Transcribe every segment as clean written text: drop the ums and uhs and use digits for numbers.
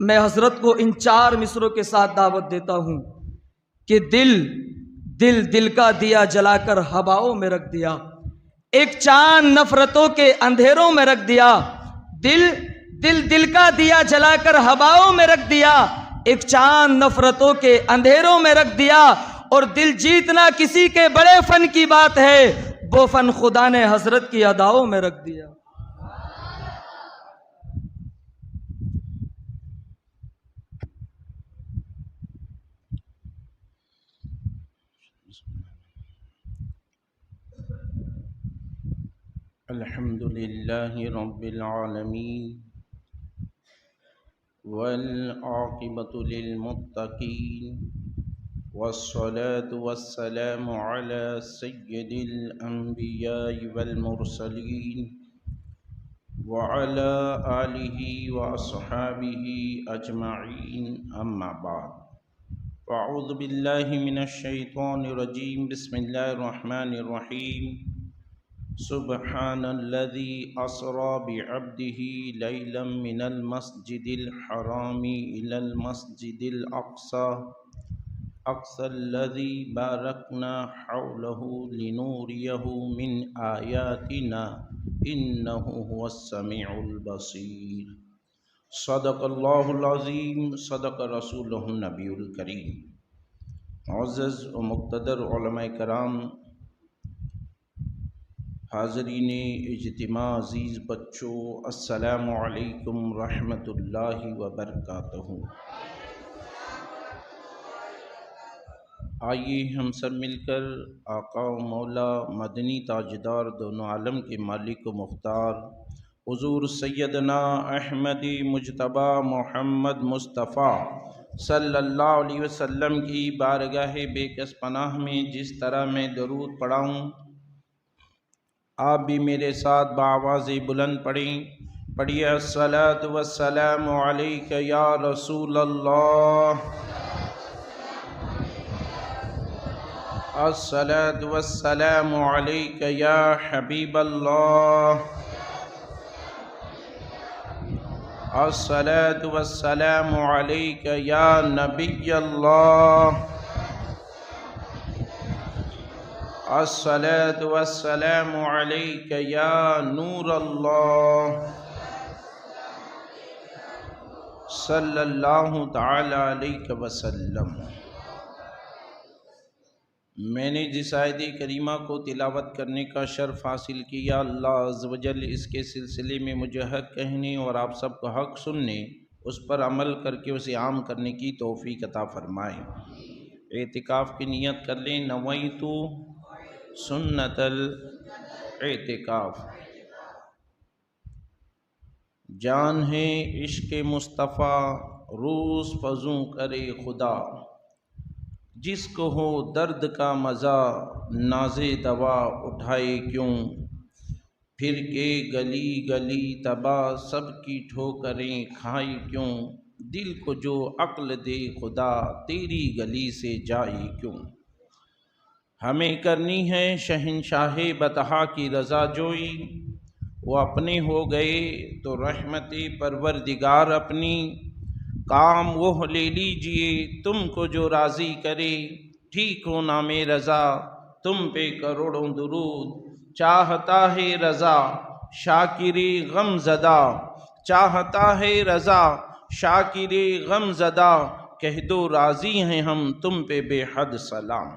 میں حضرت کو ان 4 مصروں کے ساتھ دعوت دیتا ہوں کہ دل کا دیا جلا کر ہواؤں میں رکھ دیا، ایک چاند نفرتوں کے اندھیروں میں رکھ دیا، دل کا دیا جلا کر ہواؤں میں رکھ دیا، ایک چاند نفرتوں کے اندھیروں میں رکھ دیا، اور دل جیتنا کسی کے بڑے فن کی بات ہے، وہ فن خدا نے حضرت کی اداؤں میں رکھ دیا۔ الحمد للہ رب العالمین والعاقبۃ للمتقین والصلاة والسلام علی سید الانبیاء والمرسلین وعلی آلہ واصحابہ اجمعین، اما بعد، اعوذ باللہ من الشیطان الرجیم، بسم اللہ الرحمن الرحیم۔ سبحان الذي أسرى بعبده ليلا من المسجد الحرام إلى المسجد الأقصى الذي باركنا حوله لنوريه من آياتنا إنه هو السميع البصير۔ صدق الله العظيم، صدق رسوله النبي الكريم۔ معزز و مقتدر علماء کرام، حاضرین اجتماع، عزیز بچوں، السلام علیکم رحمۃ اللہ وبرکاتہ۔ آئیے ہم سب مل کر آقا و مولا مدنی تاجدار دونوں عالم کے مالک و مختار حضور سیدنا احمد مجتبیٰ محمد مصطفیٰ صلی اللہ علیہ وسلم کی بارگاہ بے کس پناہ میں جس طرح میں درود پڑھاؤں، آپ بھی میرے ساتھ بآواز بلند پڑھیے، الصلاۃ والسلام علیک یا رسول اللہ، الصلاۃ والسلام علیک یا حبیب اللہ، الصلاۃ والسلام علیک یا نبی اللہ، الصلاۃ والسلام علیک یا نور اللہ، صلی اللہ تعالی علیہ وسلم۔ میں نے جس آیت کریمہ کو تلاوت کرنے کا شرف حاصل کیا، اللہ عز و جل اس کے سلسلے میں مجھے حق کہنے اور آپ سب کو حق سننے، اس پر عمل کر کے اسے عام کرنے کی توفیق عطا فرمائے۔ اعتکاف کی نیت کر لیں، نویت سنت الاعتکاف۔ جان ہے عشق مصطفیٰ روز فزوں کرے خدا، جس کو ہو درد کا مزہ ناز دوا اٹھائے کیوں، پھر کے گلی گلی تباہ سب کی ٹھوکریں کھائے کیوں، دل کو جو عقل دے خدا تیری گلی سے جائے کیوں۔ ہمیں کرنی ہے شہنشاہ بطحا کی رضا جوئی، وہ اپنے ہو گئے تو رحمت پروردگار اپنی، کام وہ لے لیجئے تم کو جو راضی کرے، ٹھیک ہو نام رضا تم پہ کروڑوں درود، چاہتا ہے رضا شاکر غم زدہ، چاہتا ہے رضا شاکر غم زدہ، کہہ دو راضی ہیں ہم تم پہ بے حد سلام۔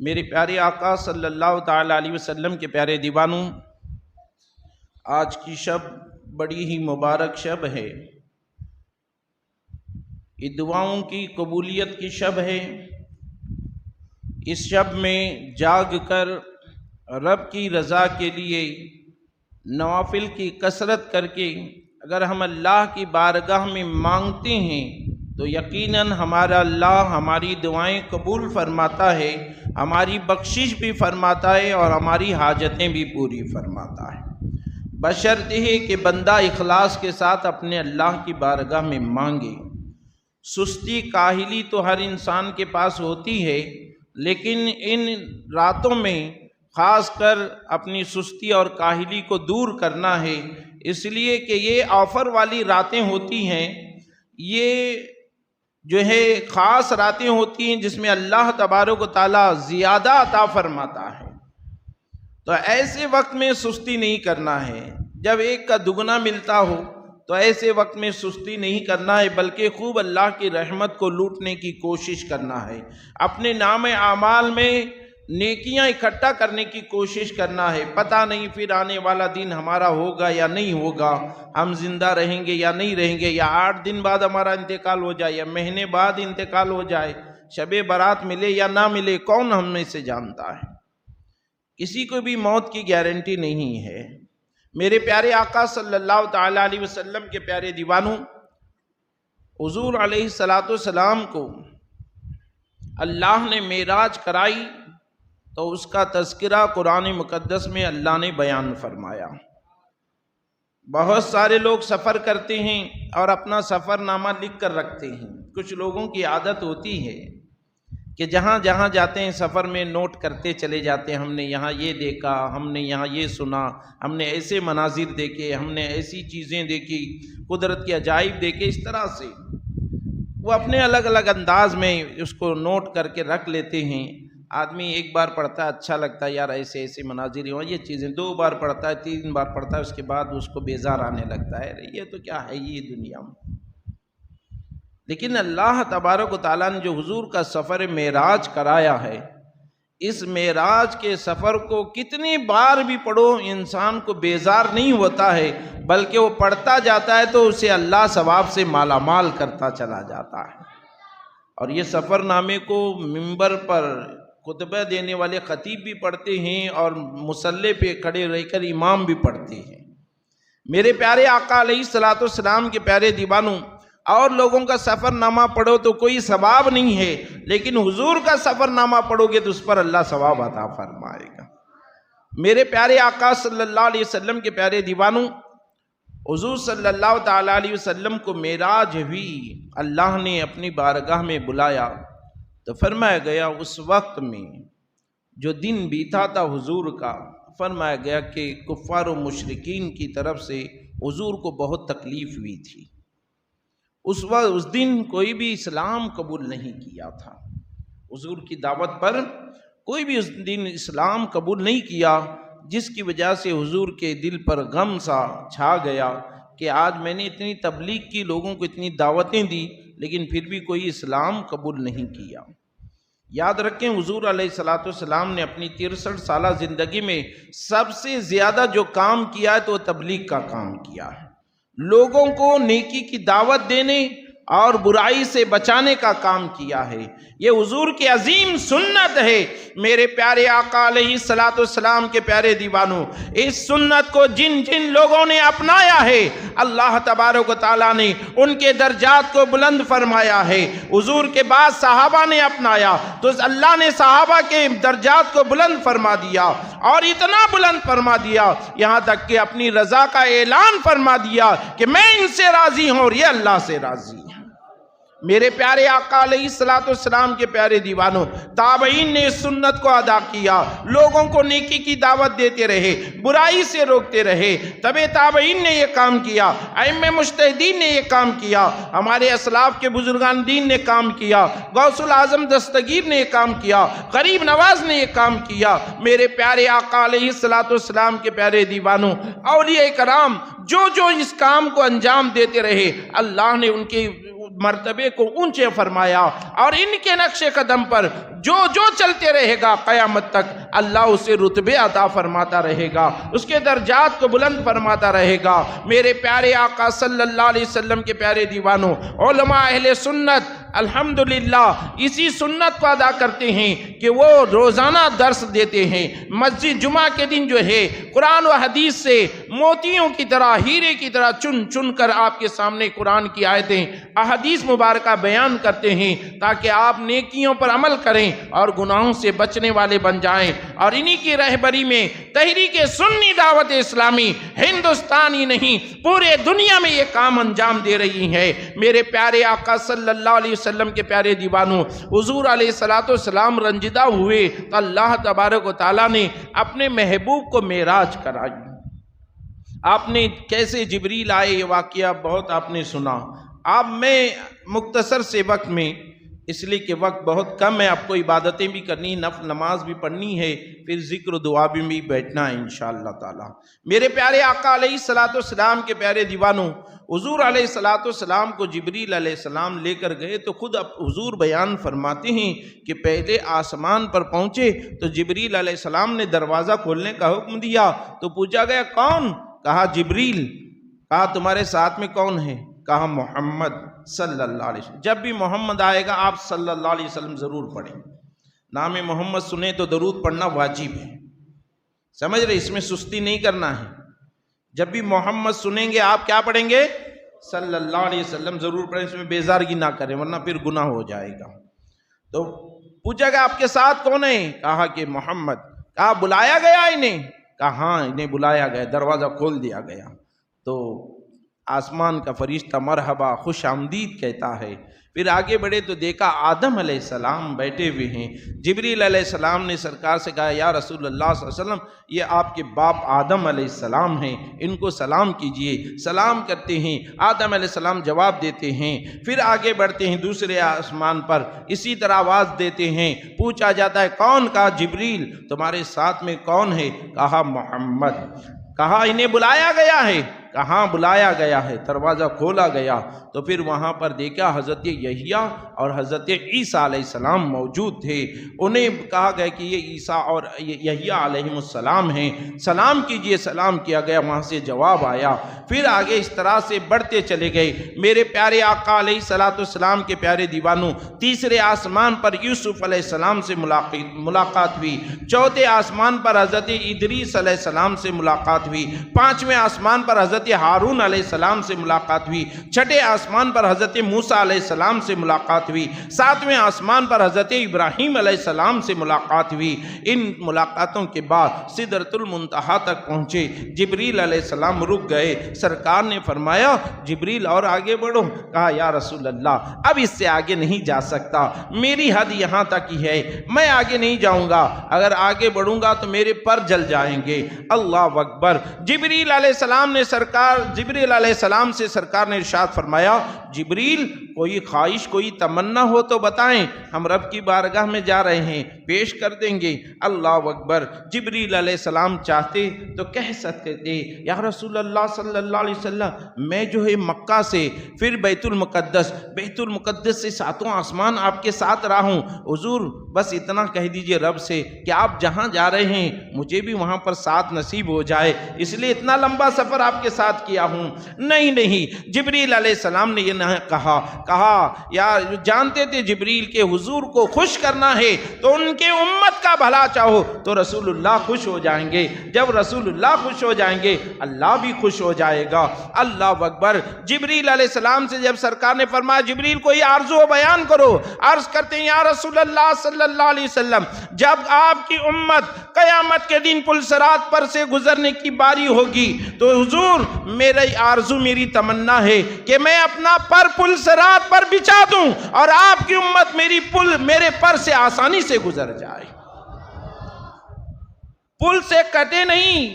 میرے پیارے آقا صلی اللہ تعالی علیہ وسلم کے پیارے دیوانوں، آج کی شب بڑی ہی مبارک شب ہے، یہ دعاؤں کی قبولیت کی شب ہے۔ اس شب میں جاگ کر رب کی رضا کے لیے نوافل کی کثرت کر کے اگر ہم اللہ کی بارگاہ میں مانگتے ہیں تو یقیناً ہمارا اللہ ہماری دعائیں قبول فرماتا ہے، ہماری بخشش بھی فرماتا ہے اور ہماری حاجتیں بھی پوری فرماتا ہے، بشرط ہے کہ بندہ اخلاص کے ساتھ اپنے اللہ کی بارگاہ میں مانگے۔ سستی کاہلی تو ہر انسان کے پاس ہوتی ہے، لیکن ان راتوں میں خاص کر اپنی سستی اور کاہلی کو دور کرنا ہے، اس لیے کہ یہ آفر والی راتیں ہوتی ہیں، یہ جو ہے خاص راتیں ہوتی ہیں جس میں اللہ تبارک و تعالیٰ زیادہ عطا فرماتا ہے. تو ایسے وقت میں سستی نہیں کرنا ہے. جب ایک کا دگنا ملتا ہو تو ایسے وقت میں سستی نہیں کرنا ہے، بلکہ خوب اللہ کی رحمت کو لوٹنے کی کوشش کرنا ہے. اپنے نام اعمال میں نیکیاں اکٹھا کرنے کی کوشش کرنا ہے. پتہ نہیں پھر آنے والا دن ہمارا ہوگا یا نہیں ہوگا، ہم زندہ رہیں گے یا نہیں رہیں گے، یا 8 دن بعد ہمارا انتقال ہو جائے یا مہینے بعد انتقال ہو جائے، شب برات ملے یا نہ ملے، کون ہم میں سے جانتا ہے. کسی کو بھی موت کی گارنٹی نہیں ہے. میرے پیارے آقا صلی اللہ تعالی علیہ وسلم کے پیارے دیوانوں، حضور علیہ السلام کو اللہ نے معراج کرائی تو اس کا تذکرہ قرآن مقدس میں اللہ نے بیان فرمایا. بہت سارے لوگ سفر کرتے ہیں اور اپنا سفر نامہ لکھ کر رکھتے ہیں. کچھ لوگوں کی عادت ہوتی ہے کہ جہاں جہاں جاتے ہیں سفر میں نوٹ کرتے چلے جاتے ہیں، ہم نے یہاں یہ دیکھا، ہم نے یہاں یہ سنا، ہم نے ایسے مناظر دیکھے، ہم نے ایسی چیزیں دیکھی، قدرت کے عجائب دیکھے. اس طرح سے وہ اپنے الگ الگ انداز میں اس کو نوٹ کر کے رکھ لیتے ہیں. آدمی ایک بار پڑھتا ہے اچھا لگتا ہے، یار ایسے ایسے مناظر ہیں، یہ چیزیں 2 بار پڑھتا ہے، 3 بار پڑھتا ہے، اس کے بعد اس کو بیزار آنے لگتا ہے، یہ تو کیا ہے یہ دنیا میں. لیکن اللہ تبارک و تعالیٰ نے جو حضور کا سفر معراج کرایا ہے، اس معراج کے سفر کو کتنی بار بھی پڑھو انسان کو بیزار نہیں ہوتا ہے، بلکہ وہ پڑھتا جاتا ہے تو اسے اللہ ثواب سے مالا مال کرتا چلا جاتا ہے. اور یہ سفر نامے کو منبر پر خطبہ دینے والے خطیب بھی پڑھتے ہیں اور مصلی پہ کھڑے رہ کر امام بھی پڑھتے ہیں. میرے پیارے آقا علیہ السلام کے پیارے دیوانوں، اور لوگوں کا سفر نامہ پڑھو تو کوئی ثواب نہیں ہے، لیکن حضور کا سفر نامہ پڑھو گے تو اس پر اللہ ثواب عطا فرمائے گا. میرے پیارے آقا صلی اللہ علیہ وسلم کے پیارے دیوانوں، حضور صلی اللہ تعالیٰ علیہ وسلم کو معراج ہوئی، اللہ نے اپنی بارگاہ میں بلایا تو فرمایا گیا اس وقت میں جو دن بیتا تھا حضور کا، فرمایا گیا کہ کفار و مشرکین کی طرف سے حضور کو بہت تکلیف ہوئی تھی. اس دن کوئی بھی اسلام قبول نہیں کیا تھا. حضور کی دعوت پر کوئی بھی اس دن اسلام قبول نہیں کیا، جس کی وجہ سے حضور کے دل پر غم سا چھا گیا کہ آج میں نے اتنی تبلیغ کی، لوگوں کو اتنی دعوتیں دی، لیکن پھر بھی کوئی اسلام قبول نہیں کیا. یاد رکھیں حضور علیہ السلام نے اپنی 63 سالہ زندگی میں سب سے زیادہ جو کام کیا ہے تو وہ تبلیغ کا کام کیا ہے. لوگوں کو نیکی کی دعوت دینے اور برائی سے بچانے کا کام کیا ہے. یہ حضور کی عظیم سنت ہے. میرے پیارے آقا علیہ السلام کے پیارے دیوانوں، اس سنت کو جن جن لوگوں نے اپنایا ہے، اللہ تبارک و تعالیٰ نے ان کے درجات کو بلند فرمایا ہے. حضور کے بعد صحابہ نے اپنایا تو اللہ نے صحابہ کے درجات کو بلند فرما دیا، اور اتنا بلند فرما دیا یہاں تک کہ اپنی رضا کا اعلان فرما دیا کہ میں ان سے راضی ہوں اور یہ اللہ سے راضی ہیں. میرے پیارے آقا علیہ السلام کے پیارے دیوانوں، تابعین نے اس سنت کو ادا کیا، لوگوں کو نیکی کی دعوت دیتے رہے، برائی سے روکتے رہے. تبع تابعین نے یہ کام کیا، ائمہ مجتہدین نے یہ کام کیا، ہمارے اسلاف کے بزرگان دین نے کام کیا، غوث العظم دستگیر نے یہ کام کیا، غریب نواز نے یہ کام کیا. میرے پیارے آقا علیہ السلام کے پیارے دیوانوں، اولیاء کرام جو اس کام کو انجام دیتے رہے، اللہ نے ان کے مرتبے کو اونچے فرمایا، اور ان کے نقش قدم پر جو چلتے رہے گا قیامت تک اللہ اسے رتبے عطا فرماتا رہے گا، اس کے درجات کو بلند فرماتا رہے گا. میرے پیارے آقا صلی اللہ علیہ وسلم کے پیارے دیوانوں، علماء اہل سنت الحمدللہ اسی سنت کو ادا کرتے ہیں کہ وہ روزانہ درس دیتے ہیں. مسجد جمعہ کے دن جو ہے قرآن و حدیث سے موتیوں کی طرح، ہیرے کی طرح چن کر آپ کے سامنے قرآن کی آیتیں، احادیث مبارکہ بیان کرتے ہیں تاکہ آپ نیکیوں پر عمل کریں اور گناہوں سے بچنے والے بن جائیں. اور انہی کی رہبری میں تحریک سنی دعوت اسلامی ہندوستان ہی نہیں پورے دنیا میں یہ کام انجام دے رہی ہے. میرے پیارے آقا صلی اللہ علیہ وسلم کے پیارے دیوانوں، حضور علیہ السلام رنجدہ ہوئے تو اللہ تبارک و تعالیٰ نے اپنے محبوب کو معراج کرائی. آپ نے کیسے جبریل آئے، یہ واقعہ بہت آپ نے سنا. اب میں مختصر سے وقت میں، اس لیے کہ وقت بہت کم ہے، آپ کو عبادتیں بھی کرنی، نفل نماز بھی پڑھنی ہے، پھر ذکر و دعا بھی بیٹھنا ہے انشاءاللہ تعالی۔ میرے پیارے آقا علیہ الصلوۃ والسلام کے پیارے دیوانوں، حضور علیہ الصلوۃ والسلام کو جبریل علیہ السلام لے کر گئے تو خود اب حضور بیان فرماتے ہیں کہ پہلے آسمان پر پہنچے تو جبریل علیہ السلام نے دروازہ کھولنے کا حکم دیا تو پوچھا گیا کون؟ کہا جبریل۔ کہا تمہارے ساتھ میں کون ہے؟ کہا محمد صلی اللہ علیہ وسلم۔ جب بھی محمد آئے گا آپ صلی اللہ علیہ وسلم ضرور پڑھیں، نام محمد سنیں تو درود پڑھنا واجب ہے، سمجھ رہے؟ اس میں سستی نہیں کرنا ہے، جب بھی محمد سنیں گے آپ کیا پڑھیں گے؟ صلی اللہ علیہ وسلم ضرور پڑھیں، اس میں بیزارگی نہ کریں ورنہ پھر گناہ ہو جائے گا۔ تو پوچھا گیا آپ کے ساتھ کون ہے؟ کہا کہ محمد۔ کہا بلایا گیا انہیں؟ کہا ہاں انہیں بلایا گیا، دروازہ کھول دیا گیا۔ تو آسمان کا فرشتہ مرحبا خوش آمدید کہتا ہے، پھر آگے بڑھے تو دیکھا آدم علیہ السلام بیٹھے ہوئے ہیں۔ جبریل علیہ السلام نے سرکار سے کہا یا رسول اللہ صلی اللہ علیہ وسلم یہ آپ کے باپ آدم علیہ السلام ہیں، ان کو سلام کیجئے۔ سلام کرتے ہیں، آدم علیہ السلام جواب دیتے ہیں، پھر آگے بڑھتے ہیں دوسرے آسمان پر، اسی طرح آواز دیتے ہیں، پوچھا جاتا ہے کون؟ کہا جبریل۔ تمہارے ساتھ میں کون ہے؟ کہا محمد۔ کہا انہیں بلایا گیا ہے؟ کہاں بلایا گیا ہے، دروازہ کھولا گیا تو پھر وہاں پر دیکھا حضرت یحییٰ اور حضرت عیسیٰ علیہ السلام موجود تھے۔ انہیں کہا گیا کہ یہ عیسیٰ اور یحییٰ علیہ السلام ہیں، سلام کیجئے۔ سلام کیا گیا، وہاں سے جواب آیا۔ پھر آگے اس طرح سے بڑھتے چلے گئے۔ میرے پیارے آقا علیہ الصلوۃ والسلام کے پیارے دیوانوں، تیسرے آسمان پر یوسف علیہ السلام سے ملاقات ہوئی، چوتھے آسمان پر حضرت ادریس علیہ السلام سے ملاقات ہوئی، پانچویں آسمان پر حضرت ہارون علیہ السلام سے ملاقات ہوئی، چھٹے آسمان پر حضرت موسیٰ علیہ السلام سے ملاقات ہوئی، ساتویں آسمان پر حضرت ابراہیم علیہ السلام سے ملاقات ہوئی۔ ان ملاقاتوں کے بعد سدرۃ المنتہا تک پہنچے، جبریل علیہ السلام رک گئے۔ سرکار نے فرمایا جبریل اور آگے بڑھو۔ کہا یا رسول اللہ اب اس سے آگے نہیں جا سکتا، میری حد یہاں تک ہی ہے، میں آگے نہیں جاؤں گا، اگر آگے بڑھوں گا تو میرے پر جل جائیں گے۔ اللہ اکبر۔ جبریل علیہ السلام نے جبریل علیہ السلام سے سرکار نے ارشاد فرمایا جبریل کوئی خواہش کوئی تمنا ہو تو بتائیں، ہم رب کی بارگاہ میں جا رہے ہیں، پیش کر دیں گے۔ اللہ اکبر۔ جبریل علیہ السلام چاہتے تو کہہ سکتے تھے یا رسول اللہ صلی اللہ علیہ وسلم میں جو ہے مکہ سے پھر بیت المقدس سے ساتوں آسمان آپ کے ساتھ رہا ہوں، حضور بس اتنا کہہ دیجئے رب سے کہ آپ جہاں جا رہے ہیں مجھے بھی وہاں پر ساتھ نصیب ہو جائے، اس لیے اتنا لمبا سفر آپ کے ساتھ کیا ہوں۔ نہیں، جبریل علیہ السلام نے یہ نہ کہا یا جانتے تھے جبریل کے حضور کو خوش کرنا ہے تو ان کے امت کا بھلا چاہو تو رسول اللہ خوش ہو جائیں گے، جب رسول اللہ خوش ہو جائیں گے اللہ بھی خوش ہو جائے گا۔ اللہ اکبر۔ جبریل علیہ السلام سے جب سرکار نے فرمایا جبریل کوئی آرزو بیان کرو، عرض کرتے ہیں یا رسول اللہ صلی اللہ علیہ وسلم جب آپ کی امت قیامت کے دن پل صراط پر سے گزرنے کی باری ہوگی تو حضور میری آرزو میری تمنا ہے کہ میں اپنا پر پل صراط پر بچھا دوں اور آپ کی امت میرے پر سے آسانی سے گزر جائے، پل سے کٹے نہیں،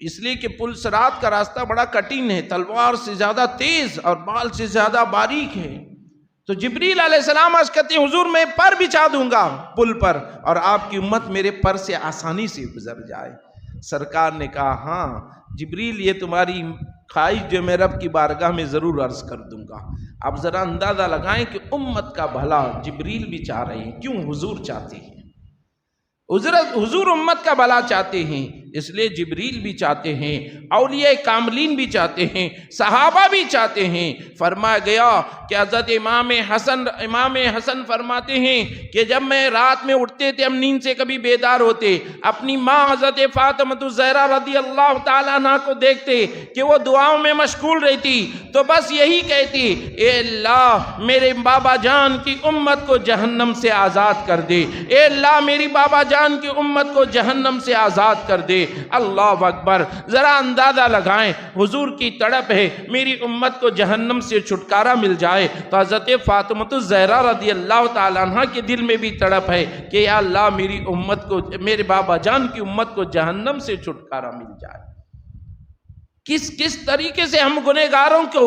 اس لیے کہ پل صراط کا راستہ بڑا کٹھن ہے، تلوار سے زیادہ تیز اور بال سے زیادہ باریک ہے۔ تو جبریل علیہ السلام عرض کرتے ہیں حضور میں پر بچھا دوں گا پل پر اور آپ کی امت میرے پر سے آسانی سے گزر جائے۔ سرکار نے کہا ہاں جبریل یہ تمہاری خواہش جو میں رب کی بارگاہ میں ضرور عرض کر دوں گا۔ اب ذرا اندازہ لگائیں کہ امت کا بھلا جبریل بھی چاہ رہے ہیں، کیوں حضور چاہتے ہیں؟ حضور امت کا بھلا چاہتے ہیں، اس لیے جبریل بھی چاہتے ہیں، اولیاء کاملین بھی چاہتے ہیں، صحابہ بھی چاہتے ہیں۔ فرمایا گیا کہ حضرت امام حسن فرماتے ہیں کہ جب میں رات میں اٹھتے تھے ہم نیند سے کبھی بیدار ہوتے، اپنی ماں حضرت فاطمہ الزہرا رضی اللہ تعالیٰ عنہ کو دیکھتے کہ وہ دعاؤں میں مشغول رہتی تو بس یہی کہتی اے اللہ میرے بابا جان کی امت کو جہنم سے آزاد کر دے، اے اللہ میری بابا جان کی امت کو جہنم سے آزاد کر دے۔ اللہ اکبر۔ ذرا اندازہ لگائیں حضور کی تڑپ ہے میری امت کو جہنم سے چھٹکارا مل جائے، تو حضرت فاطمہ الزہرا رضی اللہ تعالیٰ عنہ کے دل میں بھی تڑپ ہے کہ یا اللہ میری امت کو میرے بابا جان کی امت کو جہنم سے چھٹکارا مل جائے۔ کس طریقے سے ہم گنہگاروں کو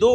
2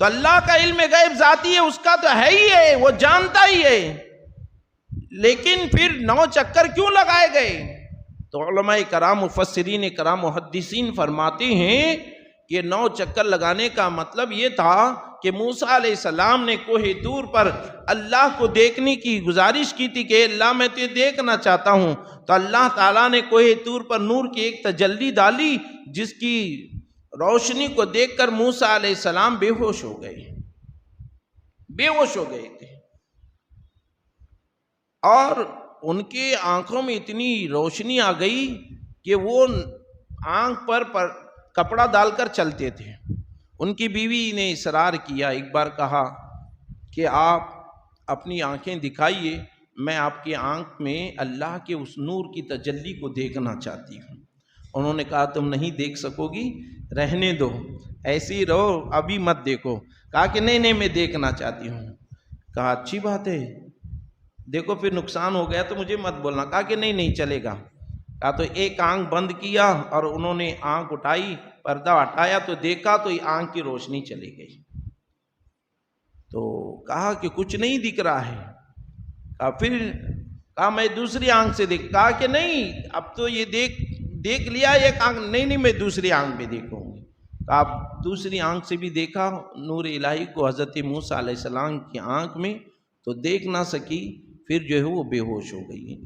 تو اللہ کا علم غیب ذاتی ہے، اس کا تو ہے ہی ہے، وہ جانتا ہی ہے، لیکن پھر 9 چکر کیوں لگائے گئے؟ تو علماء کرام، مفسرین کرام، محدثین فرماتے ہیں کہ 9 چکر لگانے کا مطلب یہ تھا کہ موسیٰ علیہ السلام نے کوہ طور پر اللہ کو دیکھنے کی گزارش کی تھی کہ اللہ میں تجھے دیکھنا چاہتا ہوں، تو اللہ تعالیٰ نے کوہ طور پر نور کی ایک تجلی ڈالی، جس کی روشنی کو دیکھ کر موسیٰ علیہ السلام بے ہوش ہو گئے، بے ہوش ہو گئے تھے، اور ان کے آنکھوں میں اتنی روشنی آ گئی کہ وہ آنکھ پر کپڑا ڈال کر چلتے تھے۔ ان کی بیوی نے اصرار کیا، ایک بار کہا کہ آپ اپنی آنکھیں دکھائیے، میں آپ کی آنکھ میں اللہ کے اس نور کی تجلی کو دیکھنا چاہتی ہوں۔ انہوں نے کہا تم نہیں دیکھ سکو گی، رہنے دو، ایسے ہی رہو، ابھی مت دیکھو۔ کہا کہ نہیں میں دیکھنا چاہتی ہوں۔ کہا اچھی بات ہے، دیکھو پھر نقصان ہو گیا تو مجھے مت بولنا۔ کہا کہ نہیں چلے گا۔ کہا تو ایک آنکھ بند کیا اور انہوں نے آنکھ اٹھائی، پردہ ہٹایا تو دیکھا تو آنکھ کی روشنی چلی گئی۔ تو کہا کہ کچھ نہیں دکھ رہا ہے۔ کہا میں دوسری آنکھ سے دیکھ۔ کہا کہ نہیں اب تو یہ دیکھ لیا ایک آنکھ، نہیں میں دوسری آنکھ بھی دیکھوں گی۔ کہا دوسری آنکھ سے بھی دیکھا نور الہی کو حضرت موسیٰ علیہ السلام کی آنکھ میں، تو دیکھ نہ سکی، پھر جو ہے وہ بے ہوش ہو گئی،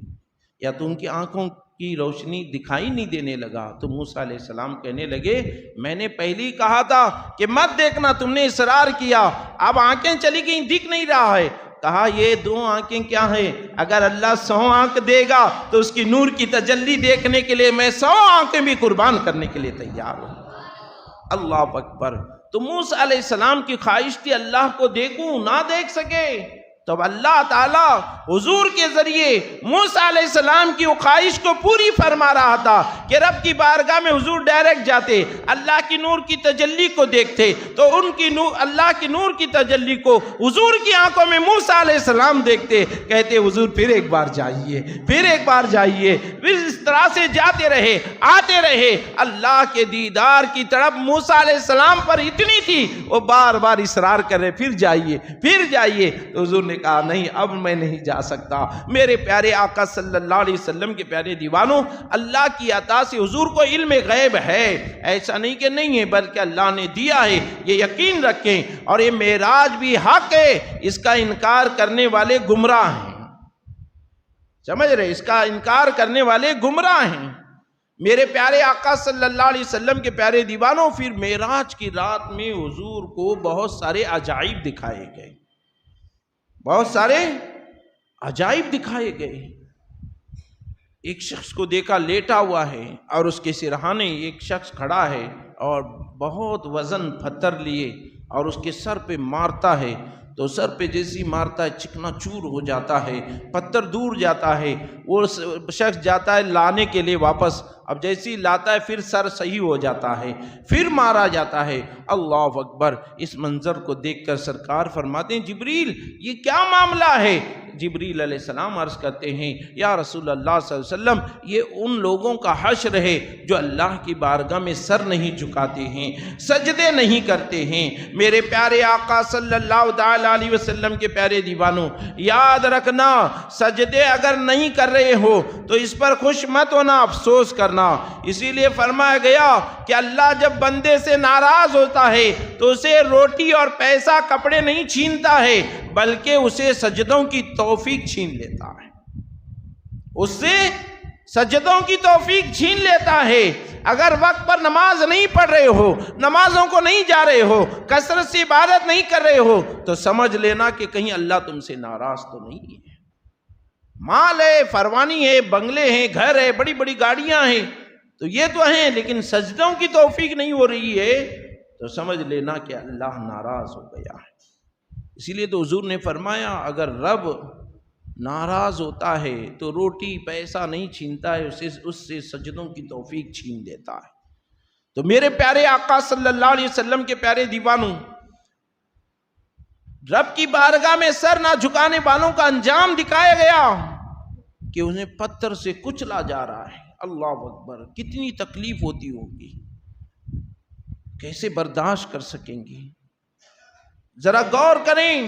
یا تو ان کی آنکھوں کی روشنی دکھائی نہیں دینے لگا۔ تو موسیٰ علیہ السلام کہنے لگے میں نے پہلے ہی کہا تھا کہ مت دیکھنا، تم نے اصرار کیا، اب آنکھیں چلی گئیں، دکھ نہیں رہا ہے۔ کہا یہ 2 آنکھیں کیا ہیں؟ اگر اللہ 100 آنکھ دے گا تو اس کی نور کی تجلی دیکھنے کے لیے میں 100 آنکھیں بھی قربان کرنے کے لیے تیار ہوں۔ اللہ اکبر۔ تو موسیٰ علیہ السلام کی خواہش تھی اللہ کو دیکھوں، نہ دیکھ سکے، تو اللہ تعالیٰ حضور کے ذریعے موسیٰ علیہ السلام کی وہ خواہش کو پوری فرما رہا تھا کہ رب کی بارگاہ میں حضور ڈائریکٹ جاتے، اللہ کی نور کی تجلی کو دیکھتے، تو ان کی اللہ کی نور کی تجلی کو حضور کی آنکھوں میں موسیٰ علیہ السلام دیکھتے، کہتے حضور پھر ایک بار جائیے، پھر ایک بار جائیے۔ پھر اس طرح سے جاتے رہے، آتے رہے۔ اللہ کے دیدار کی طرف موسیٰ علیہ السلام پر اتنی تھی، وہ بار بار اصرار کر رہے پھر جائیے، پھر جائیے۔ تو حضور نے کہا نہیں اب میں نہیں جا سکتا۔ میرے پیارے آقا صلی اللہ علیہ وسلم کے پیارے دیوانوں، اللہ کی عطا سے حضور کو علم غیب ہے، ایسا نہیں کہ نہیں ہے، بلکہ اللہ نے دیا ہے، یہ یقین رکھیں۔ اور یہ معراج بھی حق ہے، اس کا انکار کرنے والے گمراہ ہیں، سمجھ رہے، اس کا انکار کرنے والے گمراہ ہیں۔ میرے پیارے آقا صلی اللہ علیہ وسلم کے پیارے دیوانوں، پھر معراج کی رات میں حضور کو بہت سارے عجائب دکھائے گئے، بہت سارے عجائب دکھائے گئے۔ ایک شخص کو دیکھا لیٹا ہوا ہے اور اس کے سرہانے ایک شخص کھڑا ہے اور بہت وزن پتھر لیے اور اس کے سر پہ مارتا ہے، تو سر پہ جیسی مارتا ہے چکنا چور ہو جاتا ہے، پتھر دور جاتا ہے، وہ شخص جاتا ہے لانے کے لیے واپس، اب جیسی لاتا ہے پھر سر صحیح ہو جاتا ہے، پھر مارا جاتا ہے۔ اللہ اکبر۔ اس منظر کو دیکھ کر سرکار فرماتے ہیں جبریل یہ کیا معاملہ ہے؟ جبریل علیہ السلام عرض کرتے ہیں یا رسول اللہ صلی اللہ علیہ وسلم یہ ان لوگوں کا حشر ہے جو اللہ کی بارگاہ میں سر نہیں جھکاتے ہیں، سجدے نہیں کرتے ہیں۔ میرے پیارے آقا صلی اللہ تعالی علیہ وسلم کے پیارے دیوانوں، یاد رکھنا سجدے اگر نہیں کر رہے ہو تو اس پر خوش مت ہونا، افسوس کرنا۔ اسی لیے فرمایا گیا کہ اللہ جب بندے سے ناراض ہوتا ہے تو اسے روٹی اور پیسہ کپڑے نہیں چھینتا ہے، بلکہ اسے سجدوں کی توفیق چھین لیتا ہے، اس سے سجدوں کی توفیق چھین لیتا ہے۔ اگر وقت پر نماز نہیں پڑھ رہے ہو، نمازوں کو نہیں جا رہے ہو، کثرت سے عبادت نہیں کر رہے ہو، تو سمجھ لینا کہ کہیں اللہ تم سے ناراض تو نہیں ہے۔ مال ہے، فروانی ہے، بنگلے ہیں، گھر ہے، بڑی بڑی گاڑیاں ہیں، تو یہ تو ہیں، لیکن سجدوں کی توفیق نہیں ہو رہی ہے تو سمجھ لینا کہ اللہ ناراض ہو گیا ہے۔ اسی لیے تو حضور نے فرمایا اگر رب ناراض ہوتا ہے تو روٹی پیسہ نہیں چھینتا ہے، اس سے سجدوں کی توفیق چھین دیتا ہے۔ تو میرے پیارے آقا صلی اللہ علیہ وسلم کے پیارے دیوانوں، رب کی بارگاہ میں سر نہ جھکانے والوں کا انجام دکھایا گیا کہ انہیں پتھر سے کچلا جا رہا ہے۔ اللہ اکبر۔ کتنی تکلیف ہوتی ہوگی، کیسے برداشت کر سکیں گی؟ ذرا غور کریں،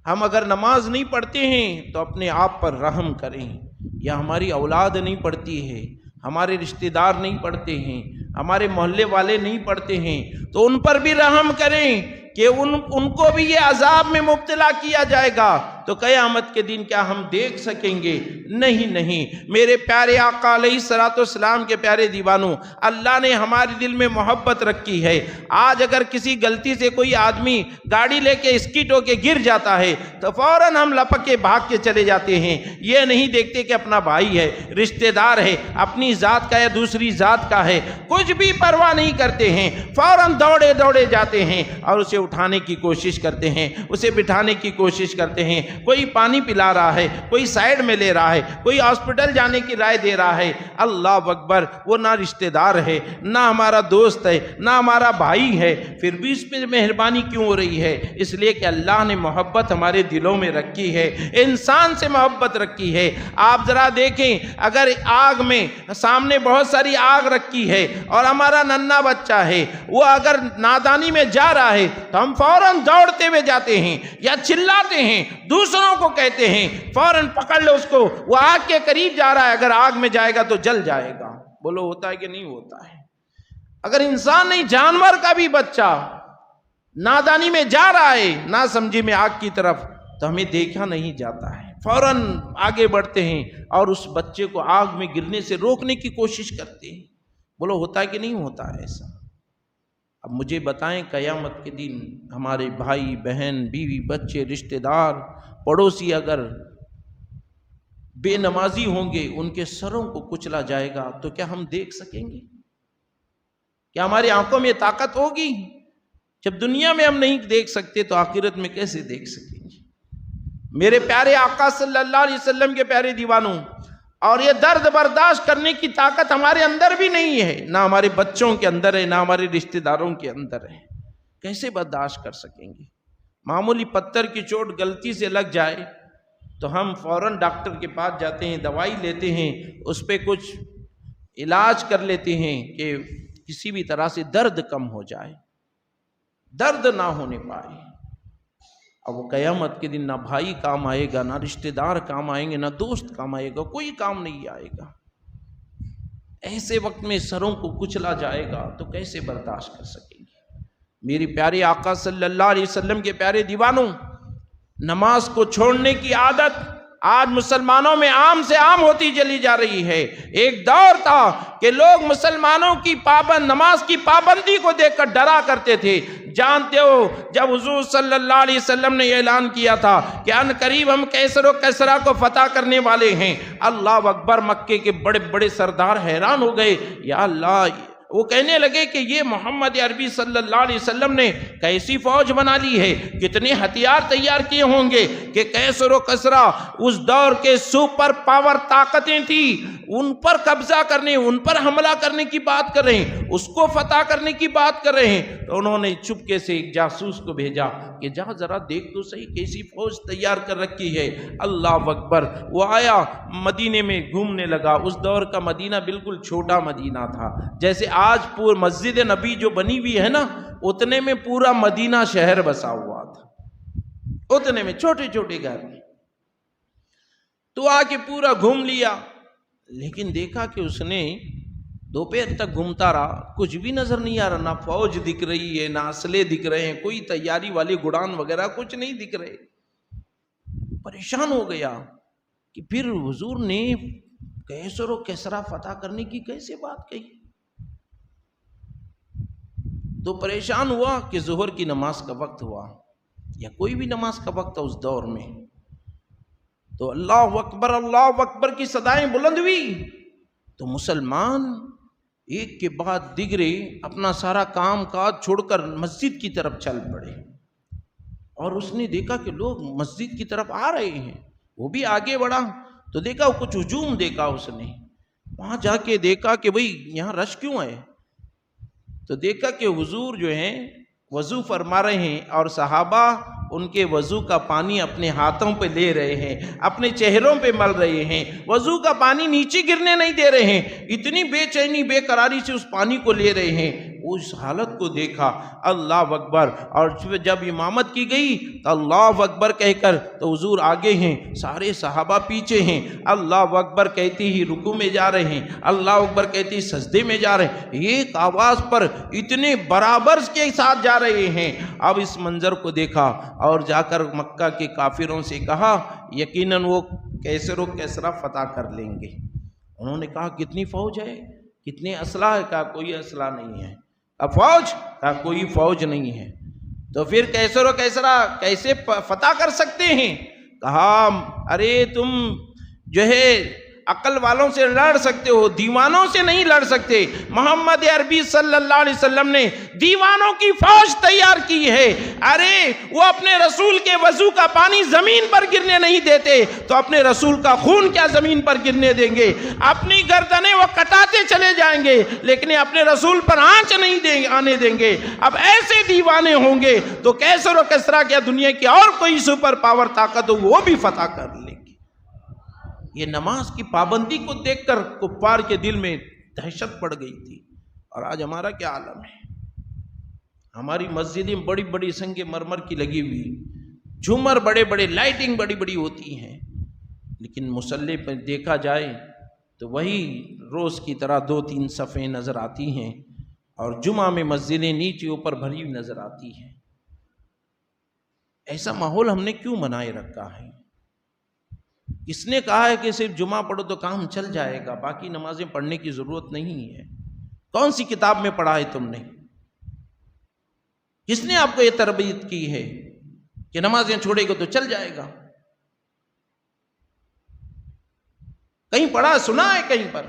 ہم اگر نماز نہیں پڑھتے ہیں تو اپنے آپ پر رحم کریں، یا ہماری اولاد نہیں پڑھتی ہے، ہمارے رشتہ دار نہیں پڑھتے ہیں، ہمارے محلے والے نہیں پڑھتے ہیں، تو ان پر بھی رحم کریں کہ ان کو بھی یہ عذاب میں مبتلا کیا جائے گا، تو قیامت کے دن کیا ہم دیکھ سکیں گے؟ نہیں۔ میرے پیارے آقا علیہ الصلوۃ والسلام کے پیارے دیوانوں، اللہ نے ہمارے دل میں محبت رکھی ہے۔ آج اگر کسی غلطی سے کوئی آدمی گاڑی لے کے اسکیٹ ہو کے گر جاتا ہے تو فوراً ہم لپک کے بھاگ کے چلے جاتے ہیں، یہ نہیں دیکھتے کہ اپنا بھائی ہے، رشتہ دار ہے، اپنی ذات کا یا دوسری ذات کا ہے، کچھ بھی پرواہ نہیں کرتے ہیں، فوراً دوڑے جاتے ہیں اور اسے اٹھانے کی کوشش کرتے ہیں، اسے بٹھانے کی کوشش کرتے ہیں، کوئی پانی پلا رہا ہے، کوئی سائیڈ میں لے رہا ہے، کوئی ہاسپٹل جانے کی رائے دے رہا ہے۔ اللہ اکبر، وہ نہ رشتہ دار ہے، نہ ہمارا دوست ہے، نہ ہمارا بھائی ہے، پھر بھی اس پہ مہربانی کیوں ہو رہی ہے؟ اس لیے کہ اللہ نے محبت ہمارے دلوں میں رکھی ہے، انسان سے محبت رکھی ہے۔ آپ ذرا دیکھیں، اگر آگ میں سامنے بہت ساری آگ رکھی ہے اور ہمارا ننھا بچہ ہے، وہ اگر نادانی میں جا رہا ہے تو ہم فوراً دوڑتے ہوئے جاتے ہیں یا چلاتے ہیں، دوسروں کو کہتے ہیں فوراً پکڑ لو اس کو، وہ آگ کے قریب جا رہا ہے، اگر آگ میں جائے گا تو جل جائے گا۔ بولو ہوتا ہے کہ نہیں ہوتا ہے؟ اگر انسان نہیں، جانور کا بھی بچہ نادانی میں جا رہا ہے، نہ سمجھی میں آگ کی طرف، تو ہمیں دیکھا نہیں جاتا ہے، فوراً آگے بڑھتے ہیں اور اس بچے کو آگ میں گرنے سے روکنے کی کوشش کرتے ہیں۔ بولو ہوتا ہے کہ نہیں ہوتا ہے ایسا؟ اب مجھے بتائیں، قیامت کے دن ہمارے بھائی بہن بیوی بچے رشتہ دار پڑوسی اگر بے نمازی ہوں گے، ان کے سروں کو کچلا جائے گا، تو کیا ہم دیکھ سکیں گے؟ کیا ہماری آنکھوں میں طاقت ہوگی؟ جب دنیا میں ہم نہیں دیکھ سکتے تو آخرت میں کیسے دیکھ سکیں گے؟ میرے پیارے آقا صلی اللہ علیہ وسلم کے پیارے دیوانوں، اور یہ درد برداشت کرنے کی طاقت ہمارے اندر بھی نہیں ہے، نہ ہمارے بچوں کے اندر ہے، نہ ہمارے رشتہ داروں کے اندر ہے، کیسے برداشت کر سکیں گے؟ معمولی پتھر کی چوٹ غلطی سے لگ جائے تو ہم فوراً ڈاکٹر کے پاس جاتے ہیں، دوائی لیتے ہیں، اس پہ کچھ علاج کر لیتے ہیں کہ کسی بھی طرح سے درد کم ہو جائے، درد نہ ہونے پائے۔ اب وہ قیامت کے دن نہ بھائی کام آئے گا، نہ رشتہ دار کام آئیں گے، نہ دوست کام آئے گا، کوئی کام نہیں آئے گا۔ ایسے وقت میں سروں کو کچلا جائے گا تو کیسے برداشت کر سکیں گے؟ میری پیارے آقا صلی اللہ علیہ وسلم کے پیارے دیوانوں، نماز کو چھوڑنے کی عادت آج مسلمانوں میں عام سے عام ہوتی چلی جا رہی ہے۔ ایک دور تھا کہ لوگ مسلمانوں کی نماز کی پابندی کو دیکھ کر ڈرا کرتے تھے۔ جانتے ہو، جب حضور صلی اللہ علیہ وسلم نے یہ اعلان کیا تھا کہ ان قریب ہم کیسر و کسرا کو فتح کرنے والے ہیں، اللہ اکبر، مکے کے بڑے بڑے سردار حیران ہو گئے، یا اللہ، وہ کہنے لگے کہ یہ محمد عربی صلی اللہ علیہ وسلم نے کیسی فوج بنا لی ہے، کتنے ہتھیار تیار کیے ہوں گے کہ کیسر و کسرا اس دور کے سپر پاور طاقتیں تھیں، ان پر قبضہ کرنے، ان پر حملہ کرنے کی بات کر رہے ہیں، اس کو فتح کرنے کی بات کر رہے ہیں۔ تو انہوں نے چپکے سے ایک جاسوس کو بھیجا کہ جا ذرا دیکھ تو صحیح کیسی فوج تیار کر رکھی ہے۔ اللہ اکبر، وہ آیا، مدینے میں گھومنے لگا۔ اس دور کا مدینہ بالکل چھوٹا مدینہ تھا، جیسے آج پور مسجد نبی جو بنی ہوئی ہے نا، اتنے میں پورا مدینہ شہر بسا ہوا تھا، اتنے میں چھوٹے چھوٹے گھر۔ تو آ کے پورا گھوم لیا، لیکن دیکھا کہ اس نے دوپہر تک گھومتا رہا، کچھ بھی نظر نہیں آ رہا، نہ فوج دکھ رہی ہے، نہ اسلحے دکھ رہے ہیں، کوئی تیاری والے گڑان وغیرہ کچھ نہیں دکھ رہے۔ پریشان ہو گیا کہ پھر حضور نے کیسر و کسرا فتح کرنے کی کیسے بات کہی؟ تو پریشان ہوا کہ ظہر کی نماز کا وقت ہوا، یا کوئی بھی نماز کا وقت تھا اس دور میں، تو اللہ اکبر کی صدائیں بلند ہوئی، تو مسلمان ایک کے بعد دیگرے اپنا سارا کام کاج چھوڑ کر مسجد کی طرف چل پڑے، اور اس نے دیکھا کہ لوگ مسجد کی طرف آ رہے ہیں، وہ بھی آگے بڑھا تو دیکھا کچھ ہجوم دیکھا، اس نے وہاں جا کے دیکھا کہ بھئی یہاں رش کیوں ہے، تو دیکھا کہ حضور جو ہیں وضو فرما رہے ہیں، اور صحابہ ان کے وضو کا پانی اپنے ہاتھوں پہ لے رہے ہیں، اپنے چہروں پہ مل رہے ہیں، وضو کا پانی نیچے گرنے نہیں دے رہے ہیں، اتنی بے چینی بے قراری سے اس پانی کو لے رہے ہیں۔ اس حالت کو دیکھا، اللہ اکبر، اور جب امامت کی گئی تو اللہ اکبر کہہ کر تو حضور آگے ہیں، سارے صحابہ پیچھے ہیں، اللہ اکبر کہتے ہی رکوع میں جا رہے ہیں، اللہ اکبر کہتے ہی سجدے میں جا رہے ہیں، ایک آواز پر اتنے برابر کے ساتھ جا رہے ہیں۔ اب اس منظر کو دیکھا اور جا کر مکہ کے کافروں سے کہا یقیناً وہ کیسر و کسریٰ فتح کر لیں گے۔ انہوں نے کہا کتنی فوج ہے، کتنے اسلحہ ہے؟ کہا کوئی اسلحہ نہیں ہے۔ اب فوج؟ کہا کوئی فوج نہیں ہے۔ تو پھر کیسر و کسریٰ کیسے فتح کر سکتے ہیں؟ کہا ارے تم جو ہے عقل والوں سے لڑ سکتے ہو، دیوانوں سے نہیں لڑ سکتے۔ محمد عربی صلی اللہ علیہ وسلم نے دیوانوں کی فوج تیار کی ہے۔ ارے وہ اپنے رسول کے وضو کا پانی زمین پر گرنے نہیں دیتے تو اپنے رسول کا خون کیا زمین پر گرنے دیں گے؟ اپنی گردنیں وہ کٹاتے چلے جائیں گے لیکن اپنے رسول پر آنچ نہیں آنے دیں گے۔ اب ایسے دیوانے ہوں گے تو کیسر و کسریٰ کیا دنیا کی اور کوئی سپر پاور طاقت ہو وہ بھی فتح کر لے گی۔ یہ نماز کی پابندی کو دیکھ کر کفار کے دل میں دہشت پڑ گئی تھی۔ اور آج ہمارا کیا عالم ہے؟ ہماری مسجدیں بڑی بڑی سنگ مرمر کی لگی ہوئی، جھومر بڑے بڑے، لائٹنگ بڑی بڑی ہوتی ہیں، لیکن مصلی پر دیکھا جائے تو وہی روز کی طرح 2-3 صفیں نظر آتی ہیں، اور جمعہ میں مسجدیں نیچے اوپر بھری ہوئی نظر آتی ہیں۔ ایسا ماحول ہم نے کیوں بنائے رکھا ہے؟ کس نے کہا ہے کہ صرف جمعہ پڑھو تو کام چل جائے گا، باقی نمازیں پڑھنے کی ضرورت نہیں ہے؟ کون سی کتاب میں پڑھا ہے تم نے؟ کس نے آپ کو یہ تربیت کی ہے کہ نمازیں چھوڑے گا تو چل جائے گا؟ کہیں پڑھا سنا ہے کہیں پر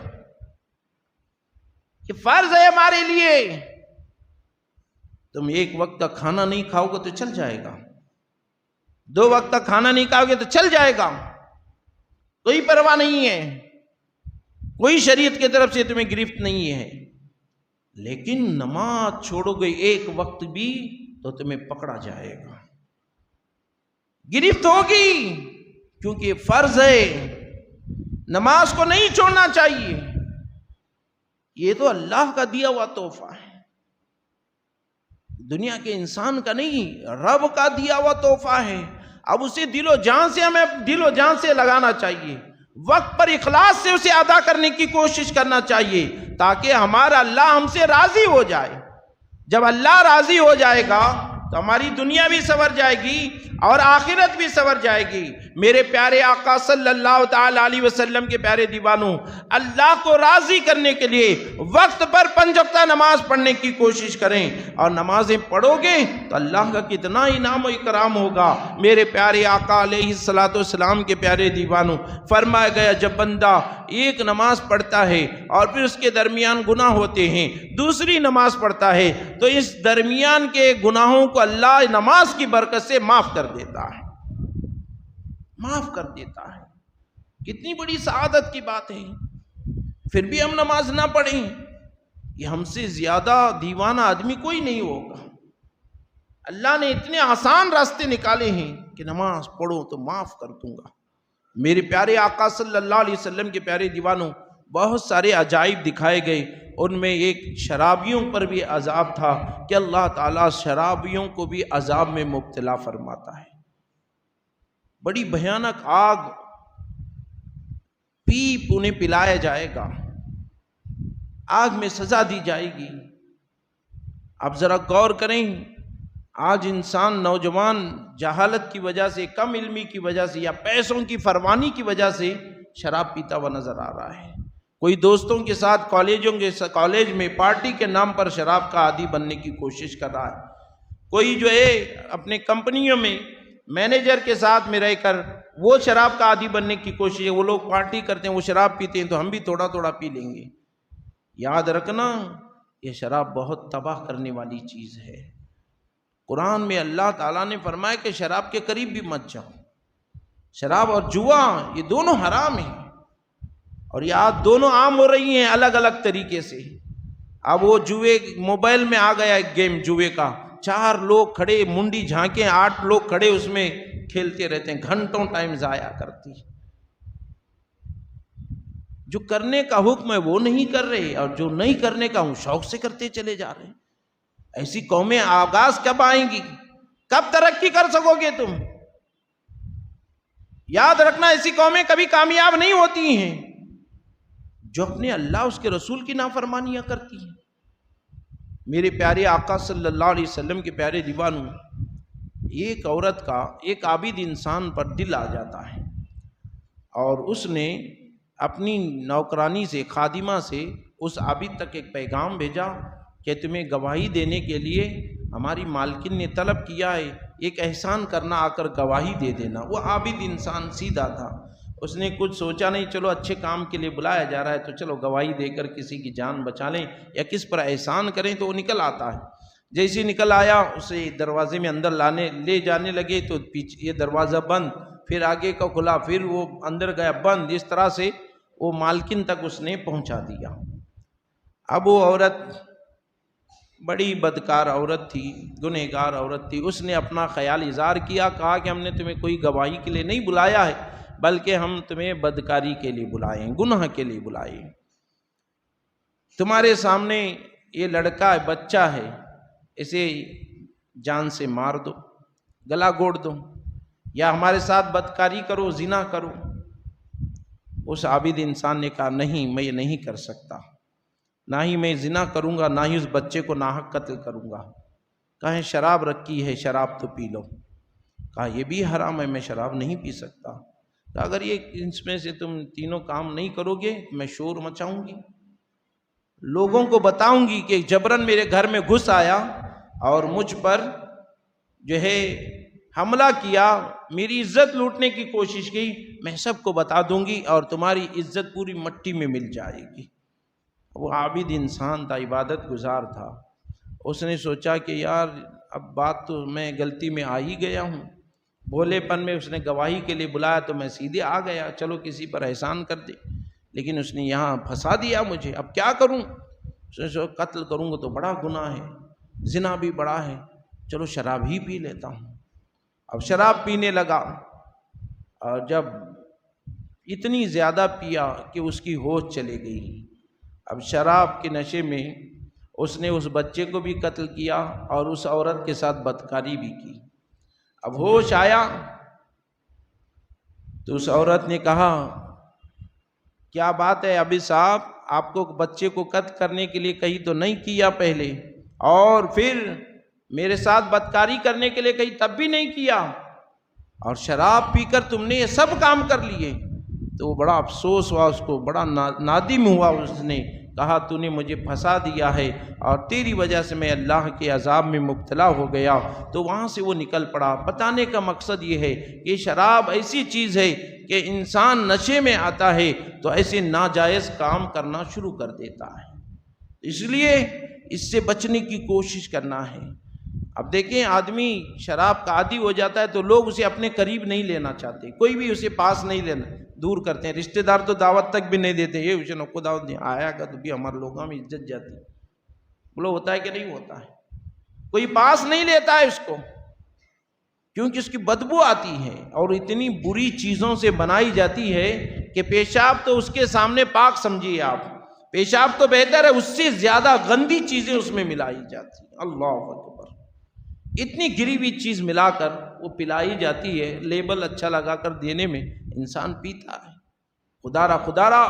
کہ فرض ہے ہمارے لیے، تم ایک وقت کا کھانا نہیں کھاؤ گے تو چل جائے گا، 2 وقت کا کھانا نہیں کھاؤ گے تو چل جائے گا، کوئی پرواہ نہیں ہے، کوئی شریعت کی طرف سے تمہیں گرفت نہیں ہے۔ لیکن نماز چھوڑو گے ایک وقت بھی تو تمہیں پکڑا جائے گا، گرفت ہوگی، کیونکہ فرض ہے، نماز کو نہیں چھوڑنا چاہیے۔ یہ تو اللہ کا دیا ہوا تحفہ ہے، دنیا کے انسان کا نہیں، رب کا دیا ہوا تحفہ ہے۔ اب اسے دل و جان سے لگانا چاہیے، وقت پر اخلاص سے اسے ادا کرنے کی کوشش کرنا چاہیے تاکہ ہمارا اللہ ہم سے راضی ہو جائے۔ جب اللہ راضی ہو جائے گا تو ہماری دنیا بھی سنور جائے گی اور آخرت بھی سنور جائے گی۔ میرے پیارے آقا صلی اللہ تعالی علیہ وسلم کے پیارے دیوانوں، اللہ کو راضی کرنے کے لیے وقت پر 5 وقتہ نماز پڑھنے کی کوشش کریں، اور نمازیں پڑھو گے تو اللہ کا کتنا انعام و اکرام ہوگا۔ میرے پیارے آقا علیہ الصلوۃ والسلام کے پیارے دیوانوں، فرمایا گیا جب بندہ ایک نماز پڑھتا ہے اور پھر اس کے درمیان گناہ ہوتے ہیں، دوسری نماز پڑھتا ہے تو اس درمیان کے گناہوں کو اللہ نماز کی برکت سے معاف کر دیتا ہے، معاف کر دیتا ہے۔ کتنی بڑی سعادت کی بات ہے۔ پھر بھی ہم نماز نہ پڑھیں، یہ ہم سے زیادہ دیوانہ آدمی کوئی نہیں ہوگا۔ اللہ نے اتنے آسان راستے نکالے ہیں کہ نماز پڑھو تو معاف کر دوں گا۔ میرے پیارے آقا صلی اللہ علیہ وسلم کے پیارے دیوانوں، بہت سارے عجائب دکھائے گئے، ان میں ایک شرابیوں پر بھی عذاب تھا کہ اللہ تعالیٰ شرابیوں کو بھی عذاب میں مبتلا فرماتا ہے۔ بڑی بھیانک آگ پیپ انہیں پلایا جائے گا، آگ میں سزا دی جائے گی۔ اب ذرا غور کریں، آج انسان نوجوان جہالت کی وجہ سے، کم علمی کی وجہ سے یا پیسوں کی فروانی کی وجہ سے شراب پیتا ہوا نظر آ رہا ہے۔ کوئی دوستوں کے ساتھ کالج میں پارٹی کے نام پر شراب کا عادی بننے کی کوشش کر رہا ہے۔ کوئی جو ہے اپنے کمپنیوں میں مینیجر کے ساتھ میں رہ کر وہ شراب کا عادی بننے کی کوشش ہے۔ وہ لوگ پارٹی کرتے ہیں، وہ شراب پیتے ہیں تو ہم بھی تھوڑا تھوڑا پی لیں گے۔ یاد رکھنا، یہ شراب بہت تباہ کرنے والی چیز ہے۔ قرآن میں اللہ تعالیٰ نے فرمایا کہ شراب کے قریب بھی مت جاؤ۔ شراب اور جوا یہ دونوں حرام ہیں، اور یہ آج دونوں عام ہو رہی ہیں الگ الگ طریقے سے۔ اب وہ جوئے موبائل میں آ گیا ایک گیم جوئے کا، 4 لوگ کھڑے منڈی جھانکیں، 8 لوگ کھڑے اس میں کھیلتے رہتے ہیں، گھنٹوں ٹائم ضائع کرتی۔ جو کرنے کا حکم ہے وہ نہیں کر رہے، اور جو نہیں کرنے کا ہوں شوق سے کرتے چلے جا رہے ہیں۔ ایسی قومیں آغاز کب آئیں گی؟ کب ترقی کر سکو گے تم؟ یاد رکھنا ایسی قومیں کبھی کامیاب نہیں ہوتی ہیں جو اپنے اللہ اس کے رسول کی نافرمانیاں کرتی ہیں۔ میرے پیارے آقا صلی اللہ علیہ وسلم کے پیارے دیوانوں، ایک عورت کا ایک عابد انسان پر دل آ جاتا ہے اور اس نے اپنی نوکرانی سے، خادمہ سے اس عابد تک ایک پیغام بھیجا کہ تمہیں گواہی دینے کے لیے ہماری مالکن نے طلب کیا ہے، ایک احسان کرنا، آ کر گواہی دے دینا۔ وہ عابد انسان سیدھا تھا، اس نے کچھ سوچا نہیں، چلو اچھے کام کے لیے بلایا جا رہا ہے تو چلو گواہی دے کر کسی کی جان بچا لیں یا کس پر احسان کریں، تو وہ نکل آتا ہے۔ جیسے نکل آیا اسے دروازے میں اندر لے جانے لگے تو پیچھے یہ دروازہ بند، پھر آگے کا کھلا، پھر وہ اندر گیا بند، اس طرح سے وہ مالکن تک اس نے پہنچا دیا۔ اب وہ عورت بڑی بدکار عورت تھی، گنہگار عورت تھی، اس نے اپنا خیال اظہار کیا، کہا کہ ہم نے تمہیں کوئی گواہی کے لیے نہیں بلایا ہے بلکہ ہم تمہیں بدکاری کے لیے بلائے ہیں، گناہ کے لیے بلائے ہیں۔ تمہارے سامنے یہ لڑکا ہے، بچہ ہے، اسے جان سے مار دو، گلا گھونٹ دو، یا ہمارے ساتھ بدکاری کرو، زنا کرو۔ اس عابد انسان نے کہا نہیں، میں یہ نہیں کر سکتا، نہ ہی میں زنا کروں گا، نہ ہی اس بچے کو ناحق قتل کروں گا۔ کہیں شراب رکھی ہے، شراب تو پی لو۔ کہا یہ بھی حرام ہے، میں شراب نہیں پی سکتا۔ کہا اگر یہ اس میں سے تم تینوں کام نہیں کرو گے میں شور مچاؤں گی، لوگوں کو بتاؤں گی کہ جبرن میرے گھر میں گھس آیا اور مجھ پر جو ہے حملہ کیا، میری عزت لوٹنے کی کوشش کی، میں سب کو بتا دوں گی اور تمہاری عزت پوری مٹی میں مل جائے گی۔ وہ عابد انسان تھا، عبادت گزار تھا، اس نے سوچا کہ یار اب بات تو میں غلطی میں آ ہی گیا ہوں، بھولے پن میں اس نے گواہی کے لیے بلایا تو میں سیدھے آ گیا، چلو کسی پر احسان کر دے، لیکن اس نے یہاں پھنسا دیا مجھے، اب کیا کروں؟ اس نے سوچا قتل کروں گا تو بڑا گناہ ہے، زنا بھی بڑا ہے، چلو شراب ہی پی لیتا ہوں۔ اب شراب پینے لگا اور جب اتنی زیادہ پیا کہ اس کی ہوش چلی گئی۔ اب شراب کے نشے میں اس نے اس بچے کو بھی قتل کیا اور اس عورت کے ساتھ بدکاری بھی کی۔ اب ہوش آیا تو اس عورت نے کہا کیا بات ہے ابھی صاحب، آپ کو بچے کو قتل کرنے کے لیے کہیں تو نہیں کیا پہلے، اور پھر میرے ساتھ بدکاری کرنے کے لیے کہیں تب بھی نہیں کیا، اور شراب پی کر تم نے یہ سب کام کر لیے؟ تو وہ بڑا افسوس ہوا، اس کو بڑا نادم ہوا، اس نے کہا تو نے مجھے پھنسا دیا ہے اور تیری وجہ سے میں اللہ کے عذاب میں مبتلا ہو گیا۔ تو وہاں سے وہ نکل پڑا۔ بتانے کا مقصد یہ ہے کہ شراب ایسی چیز ہے کہ انسان نشے میں آتا ہے تو ایسے ناجائز کام کرنا شروع کر دیتا ہے، اس لیے اس سے بچنے کی کوشش کرنا ہے۔ اب دیکھیں آدمی شراب کا عادی ہو جاتا ہے تو لوگ اسے اپنے قریب نہیں لینا چاہتے، کوئی بھی اسے پاس نہیں لینا، دور کرتے ہیں، رشتہ دار تو دعوت تک بھی نہیں دیتے، یہ اسے نکو دعوت نہیں آیا گا تو بھی ہمارے لوگوں میں عزت جاتی ہے۔ بولو ہوتا ہے کہ نہیں ہوتا ہے؟ کوئی پاس نہیں لیتا ہے اس کو، کیونکہ اس کی بدبو آتی ہے اور اتنی بری چیزوں سے بنائی جاتی ہے کہ پیشاب تو اس کے سامنے پاک سمجھیے آپ، پیشاب تو بہتر ہے، اس سے زیادہ گندی چیزیں اس میں ملائی جاتی ہیں۔ اللہ اکبر، اتنی گری ہوئی چیز ملا کر وہ پلائی جاتی ہے، لیبل اچھا لگا کر دینے میں انسان پیتا ہے۔ خدا را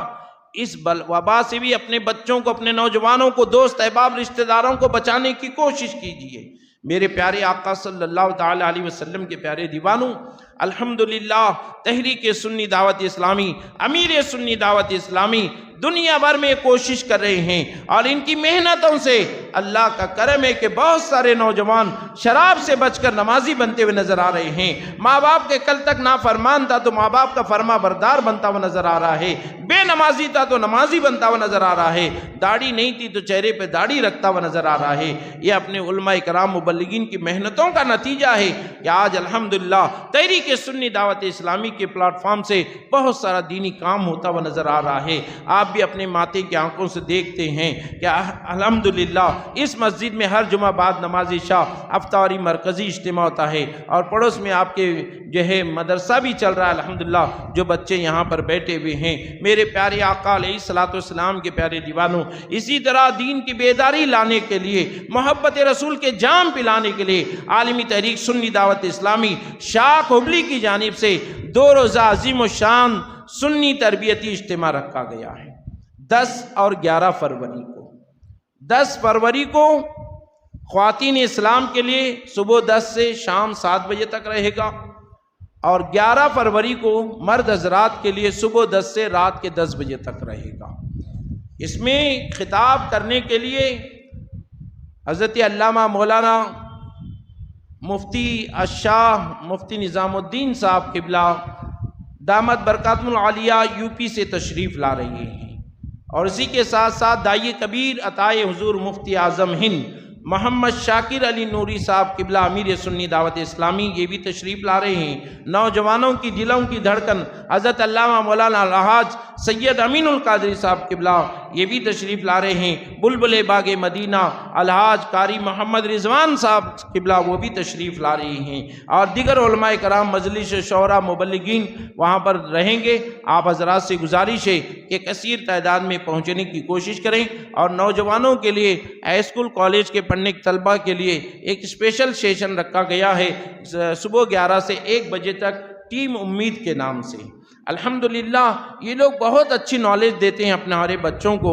اس وبا سے بھی اپنے بچوں کو، اپنے نوجوانوں کو، دوست احباب رشتہ داروں کو بچانے کی کوشش کیجیے۔ میرے پیارے آقا صلی اللہ تعالی علیہ وسلم کے پیارے دیوانوں، الحمدللہ تحریک سنی دعوت اسلامی، امیر سنی دعوت اسلامی دنیا بھر میں کوشش کر رہے ہیں اور ان کی محنتوں سے اللہ کا کرم ہے کہ بہت سارے نوجوان شراب سے بچ کر نمازی بنتے ہوئے نظر آ رہے ہیں۔ ماں باپ کے کل تک نافرمان تھا تو ماں باپ کا فرما بردار بنتا ہوا نظر آ رہا ہے، بے نمازی تھا تو نمازی بنتا ہوا نظر آ رہا ہے، داڑھی نہیں تھی تو چہرے پہ داڑھی رکھتا ہوا نظر آ رہا ہے۔ یہ اپنے علماء کرام مبلغین کی محنتوں کا نتیجہ ہے کہ آج الحمدللہ تحریک سنی دعوت اسلامی کے پلیٹ فارم سے بہت سارا دینی کام ہوتا ہوا نظر آ رہا ہے۔ آپ بھی اپنے ماتے کی آنکھوں سے دیکھتے ہیں کہ الحمدللہ اس مسجد میں ہر جمعہ بعد نماز عشاء افطاری مرکزی اجتماع ہوتا ہے، اور پڑوس میں آپ کے جو ہے مدرسہ بھی چل رہا ہے الحمدللہ، جو بچے یہاں پر بیٹھے ہوئے ہیں۔ میرے پیارے آقا علیہ الصلوۃ والسلام کے پیارے دیوانوں، اسی طرح دین کی بیداری لانے کے لیے، محبت رسول کے جام پلانے کے لیے عالمی تحریک سنی دعوت اسلامی شاخ ہبلی کی جانب سے 2 روزہ عظیم و شان سنی تربیتی اجتماع رکھا گیا ہے 10 اور 11 فروری کو۔ 10 فروری کو خواتین اسلام کے لیے صبح 10 سے شام 7 بجے تک رہے گا، اور 11 فروری کو مرد حضرات کے لیے صبح 10 سے رات کے 10 بجے تک رہے گا۔ اس میں خطاب کرنے کے لیے حضرت علامہ مولانا مفتی الشاہ مفتی نظام الدین صاحب قبلہ دامت برکاتہم العالیہ یوپی سے تشریف لا رہے ہیں، اور اسی کے ساتھ ساتھ داعی کبیر عطائے حضور مفتی اعظم ہند محمد شاکر علی نوری صاحب قبلہ امیر سنی دعوت اسلامی، یہ بھی تشریف لا رہے ہیں۔ نوجوانوں کی دلوں کی دھڑکن حضرت علامہ مولانا الحاج سید امین القادری صاحب قبلہ، یہ بھی تشریف لا رہے ہیں۔ بلبل باغ مدینہ الحاج قاری محمد رضوان صاحب قبلہ، وہ بھی تشریف لا رہے ہیں، اور دیگر علماء کرام مجلس شورا مبلغین وہاں پر رہیں گے۔ آپ حضرات سے گزارش ہے کہ کثیر تعداد میں پہنچنے کی کوشش کریں، اور نوجوانوں کے لیے ہائی اسکول کالج کے پڑھنے کے طلبہ کے لیے ایک اسپیشل سیشن رکھا گیا ہے صبح 11 سے 1 بجے تک، ٹیم امید کے نام سے۔ الحمدللہ یہ لوگ بہت اچھی نالج دیتے ہیں اپنے ہمارے بچوں کو۔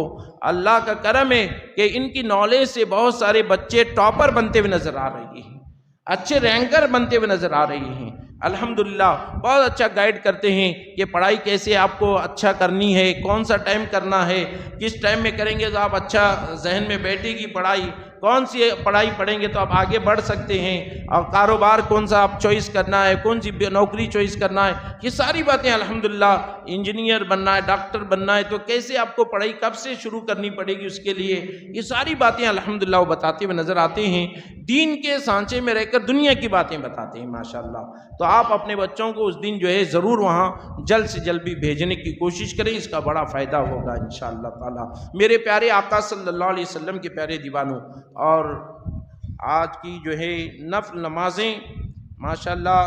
اللہ کا کرم ہے کہ ان کی نالج سے بہت سارے بچے ٹاپر بنتے ہوئے نظر آ رہے ہیں، اچھے رینکر بنتے ہوئے نظر آ رہے ہیں۔ الحمدللہ بہت اچھا گائیڈ کرتے ہیں کہ پڑھائی کیسے آپ کو اچھا کرنی ہے، کون سا ٹائم کرنا ہے، کس ٹائم میں کریں گے تو آپ اچھا ذہن میں بیٹھے گی پڑھائی، کون سی پڑھائی پڑھیں گے تو آپ آگے بڑھ سکتے ہیں، اور کاروبار کون سا آپ چوائس کرنا ہے، کون سی نوکری چوائس کرنا ہے، یہ ساری باتیں الحمدللہ، انجینئر بننا ہے، ڈاکٹر بننا ہے تو کیسے آپ کو پڑھائی کب سے شروع کرنی پڑے گی اس کے لیے، یہ ساری باتیں الحمدللہ وہ بتاتے ہوئے نظر آتے ہیں۔ دین کے سانچے میں رہ کر دنیا کی باتیں بتاتے ہیں ماشاءاللہ۔ تو آپ اپنے بچوں کو اس دن جو ہے ضرور وہاں جلد سے جلد بھی بھیجنے کی کوشش کریں، اس کا بڑا فائدہ ہوگا انشاءاللہ تعالی۔ میرے پیارے آقا صلی اللہ علیہ وسلم کے پیارے دیوانوں، اور آج کی جو ہے نفل نمازیں ماشاءاللہ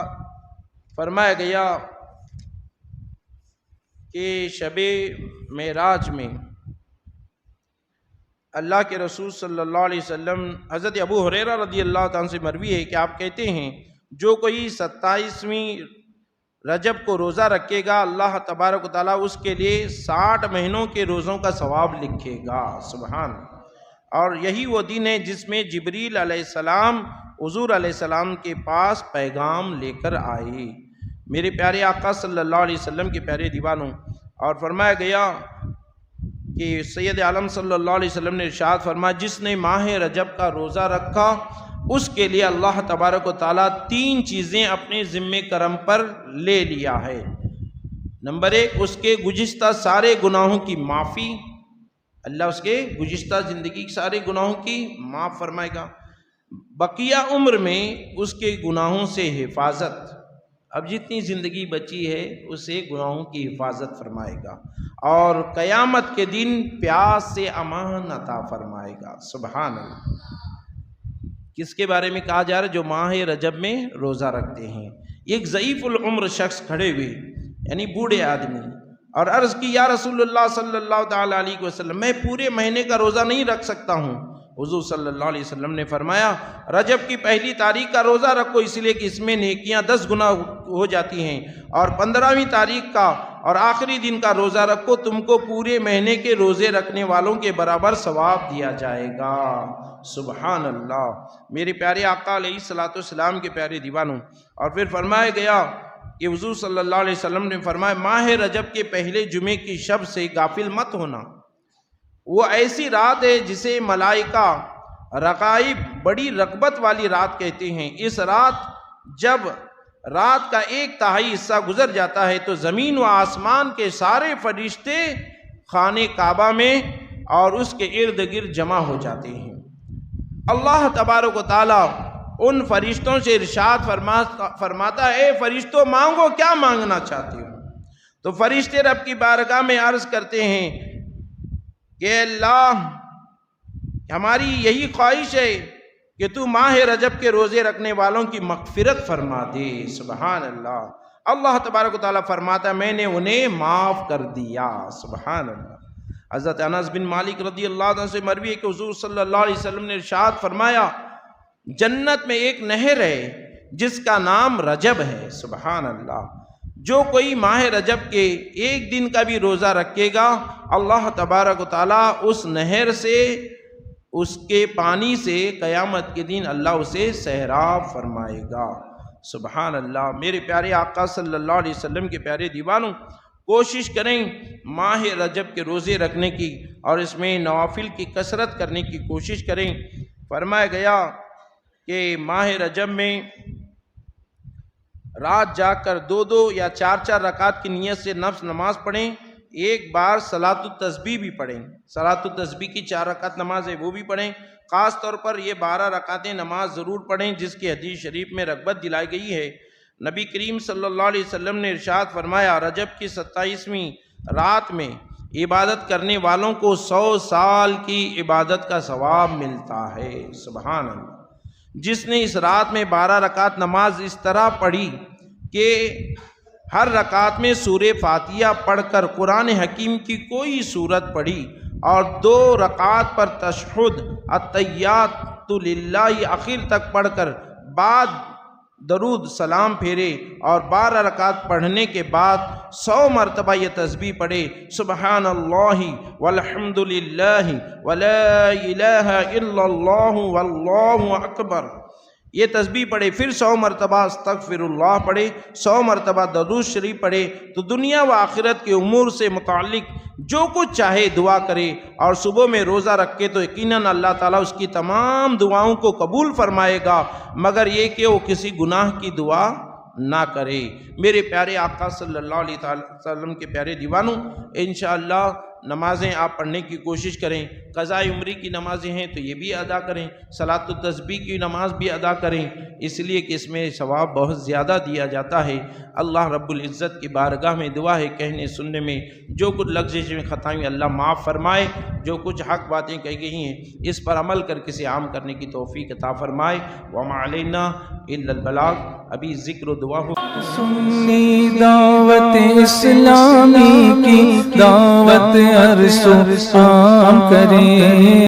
فرمایا گیا کہ شب معراج میں اللہ کے رسول صلی اللہ علیہ وسلم، حضرت ابو ہریرہ رضی اللہ تعالیٰ سے مروی ہے کہ آپ کہتے ہیں جو کوئی 27ویں رجب کو روزہ رکھے گا اللہ تبارک و تعالیٰ اس کے لیے 60 مہینوں کے روزوں کا ثواب لکھے گا، سبحان۔ اور یہی وہ دن ہے جس میں جبریل علیہ السلام حضور علیہ السلام کے پاس پیغام لے کر آئے، میرے پیارے آقا صلی اللہ علیہ وسلم کے پیارے دیوانوں۔ اور فرمایا گیا کہ سید عالم صلی اللہ علیہ وسلم نے ارشاد فرمایا جس نے ماہ رجب کا روزہ رکھا اس کے لیے اللہ تبارک و تعالیٰ 3 چیزیں اپنے ذمہ کرم پر لے لیا ہے۔ نمبر 1، اس کے گزشتہ سارے گناہوں کی معافی، اللہ اس کے گزشتہ زندگی کے سارے گناہوں کی معاف فرمائے گا، بقیہ عمر میں اس کے گناہوں سے حفاظت، اب جتنی زندگی بچی ہے اسے گناہوں کی حفاظت فرمائے گا، اور قیامت کے دن پیاس سے امان عطا فرمائے گا، سبحان اللہ۔ کس کے بارے میں کہا جا رہا ہے؟ جو ماہ رجب میں روزہ رکھتے ہیں۔ ایک ضعیف العمر شخص کھڑے ہوئے، یعنی بوڑھے آدمی، اور عرض کی یا رسول اللہ صلی اللہ تعالی علیہ وسلم میں پورے مہینے کا روزہ نہیں رکھ سکتا ہوں۔ حضور صلی اللہ علیہ وسلم نے فرمایا رجب کی پہلی تاریخ کا روزہ رکھو، اس لیے کہ اس میں نیکیاں 10 گنا ہو جاتی ہیں، اور 15ویں تاریخ کا اور آخری دن کا روزہ رکھو، تم کو پورے مہینے کے روزے رکھنے والوں کے برابر ثواب دیا جائے گا، سبحان اللہ۔ میرے پیارے آقا علیہ الصلوۃ والسلام کے پیارے دیوانوں، اور پھر فرمایا گیا کہ حضور صلی اللہ علیہ وسلم نے فرمایا ماہ رجب کے پہلے جمعے کی شب سے غافل مت ہونا، وہ ایسی رات ہے جسے ملائکہ رقائب بڑی رغبت والی رات کہتے ہیں۔ اس رات جب رات کا 1/3 حصہ گزر جاتا ہے تو زمین و آسمان کے سارے فرشتے خانہ کعبہ میں اور اس کے ارد گرد جمع ہو جاتے ہیں۔ اللہ تبارک و تعالیٰ ان فرشتوں سے ارشاد فرماتا ہے اے فرشتوں مانگو کیا مانگنا چاہتے ہو؟ تو فرشتے رب کی بارگاہ میں عرض کرتے ہیں کہ اللہ ہماری یہی خواہش ہے کہ تو ماہ رجب کے روزے رکھنے والوں کی مغفرت فرما دے۔ سبحان اللہ۔ اللہ تبارک و تعالیٰ فرماتا ہے میں نے انہیں معاف کر دیا۔ سبحان اللہ۔ حضرت انس بن مالک رضی اللہ عنہ سے مروی ہے کہ حضور صلی اللہ علیہ وسلم نے ارشاد فرمایا جنت میں ایک نہر ہے جس کا نام رجب ہے۔ سبحان اللہ۔ جو کوئی ماہ رجب کے ایک دن کا بھی روزہ رکھے گا اللہ تبارک و تعالیٰ اس نہر سے، اس کے پانی سے قیامت کے دن اللہ اسے سیراب فرمائے گا۔ سبحان اللہ۔ میرے پیارے آقا صلی اللہ علیہ وسلم کے پیارے دیوانوں، کوشش کریں ماہ رجب کے روزے رکھنے کی اور اس میں نوافل کی کثرت کرنے کی کوشش کریں۔ فرمایا گیا کہ ماہ رجب میں رات جاگ کر 2 یا 4 رکعت کی نیت سے نفل نماز پڑھیں، ایک بار صلاۃ التسبیح بھی پڑھیں۔ صلاۃ التسبیح کی 4 رکعت نماز ہے وہ بھی پڑھیں۔ خاص طور پر یہ 12 رکعتیں نماز ضرور پڑھیں جس کی حدیث شریف میں رغبت دلائی گئی ہے۔ نبی کریم صلی اللہ علیہ وسلم نے ارشاد فرمایا رجب کی 27ویں رات میں عبادت کرنے والوں کو 100 سال کی عبادت کا ثواب ملتا ہے۔ سبحان اللہ۔ جس نے اس رات میں 12 رکعت نماز اس طرح پڑھی کہ ہر رکعت میں سورہ فاتحہ پڑھ کر قرآن حکیم کی کوئی سورت پڑھی اور 2 رکعت پر تشہد التحیات للہ آخر تک پڑھ کر بعد درود سلام پھیرے اور 12 رکعت پڑھنے کے بعد 100 مرتبہ یہ تسبیح پڑھے سبحان اللہ والحمد للہ ولا الہ الا اللہ واللہ اکبر، یہ تسبیح پڑھے، پھر 100 مرتبہ استغفر اللہ پڑھے، 100 مرتبہ درود شریف پڑھے تو دنیا و آخرت کے امور سے متعلق جو کچھ چاہے دعا کرے، اور صبح میں روزہ رکھے تو یقیناً اللہ تعالیٰ اس کی تمام دعاؤں کو قبول فرمائے گا، مگر یہ کہ وہ کسی گناہ کی دعا نہ کرے۔ میرے پیارے آقا صلی اللہ علیہ وسلم کے پیارے دیوانوں، انشاءاللہ نمازیں آپ پڑھنے کی کوشش کریں، قضاء عمری کی نمازیں ہیں تو یہ بھی ادا کریں، صلاۃ التسبیح کی نماز بھی ادا کریں، اس لیے کہ اس میں ثواب بہت زیادہ دیا جاتا ہے۔ اللہ رب العزت کی بارگاہ میں دعا ہے کہنے سننے میں جو کچھ لغزش میں خطائیں اللہ معاف فرمائے، جو کچھ حق باتیں کہی گئی ہیں اس پر عمل کر کے عام کرنے کی توفیق عطا فرمائے۔ وما علینا الا البلاغ۔ ابھی ذکر و دعا ہو۔ سنی دعوت اسلامی کی دعوت عرش و عام کرے۔